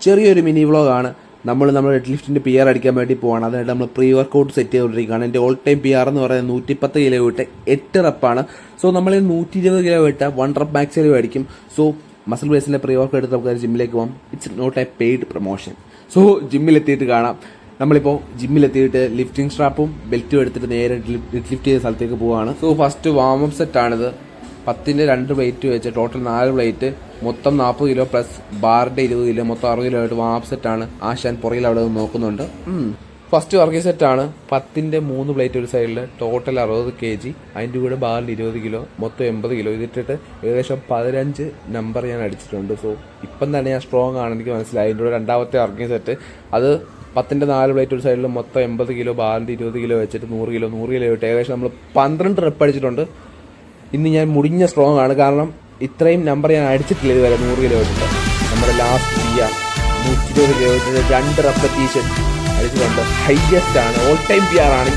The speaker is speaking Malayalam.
ചെറിയൊരു മിനി വ്ളോഗാണ്. നമ്മൾ ഡെഡ് ലിഫ്റ്റിൻ്റെ പി ആർ അടിക്കാൻ വേണ്ടി പോവാണ്. അതിനായിട്ട് നമ്മൾ പ്രീ വർക്കൗട്ട് സെറ്റ് ചെയ്തുകൊണ്ടിരിക്കുകയാണ്. എൻ്റെ ഓൾ ടൈം പി ആർ എന്ന് പറയുന്നത് 110 കിലോ വിട്ട് 8 റെപ്പാണ്. സോ നമ്മൾ 120 കിലോ വിട്ട് 1 റെപ്പ് മാക്സിൽ മേടിക്കും. സോ മസിൽ ബേസിൻ്റെ പ്രീ വർക്കൗട്ട് എടുത്ത് നമുക്ക് ജിമ്മിലേക്ക് പോകാം. It's not a paid promotion. So ജിമ്മിലെത്തിയിട്ട് കാണാം. നമ്മളിപ്പോൾ ജിമ്മിലെത്തിയിട്ട് ലിഫ്റ്റിംഗ് സ്ട്രാപ്പും ബെൽറ്റും എടുത്തിട്ട് നേരെ ലിഫ്റ്റ് ചെയ്ത സ്ഥലത്തേക്ക് പോവുകയാണ്. സോ ഫസ്റ്റ് വാമപ്പ് സെറ്റാണിത്. 10ന്റെ 2 പ്ലേറ്റ് വെച്ച് ടോട്ടൽ 4 പ്ലേറ്റ്, മൊത്തം 40 കിലോ പ്ലസ് ബാറിൻ്റെ 20 കിലോ, മൊത്തം 60 കിലോ ആയിട്ട് വാമപ്പ് സെറ്റാണ്. ആശാൻ പുറകിൽ അവിടെ നോക്കുന്നുണ്ട്. ഫസ്റ്റ് വർക്കിംഗ് സെറ്റാണ്. 10ന്റെ 3 പ്ലേറ്റ് ഒരു സൈഡിൽ, ടോട്ടൽ 60 kg, അതിൻ്റെ കൂടെ ബാറിൽ 20 കിലോ, മൊത്തം 80 കിലോ. ഇതിട്ടിട്ട് ഏകദേശം 15 നമ്പർ ഞാൻ അടിച്ചിട്ടുണ്ട്. സോ ഇപ്പം തന്നെ ഞാൻ സ്ട്രോങ് ആണ്, എനിക്ക് മനസ്സിലായി. അതിൻ്റെ കൂടെ രണ്ടാമത്തെ വർക്കിംഗ് സെറ്റ്, അത് 10ന്റെ 4 പ്ലേറ്റ് ഒരു സൈഡിൽ, മൊത്തം 80 കിലോ, ബാറിൻ്റെ 20 കിലോ വെച്ചിട്ട് 100 കിലോ ഇട്ട് ഏകദേശം നമ്മൾ 12 റെപ്പ് അടിച്ചിട്ടുണ്ട്. ഇന്ന് ഞാൻ മുടിഞ്ഞ സ്ട്രോങ് ആണ്, കാരണം ഇത്രയും നമ്പർ ഞാൻ അടിച്ചിട്ടില്ല ഇതുവരെ 100 കിലോ ഇട്ടിട്ട്. നമ്മുടെ ലാസ്റ്റ് പി ആർ 120 കിലോ ഇട്ടിട്ട് 2 റെപ്പറ്റീഷൻ അടിച്ചിട്ടുണ്ട്. ഹൈയസ്റ്റ് ആണ്, ഓൾ ടൈം പി ആർ ആണ്.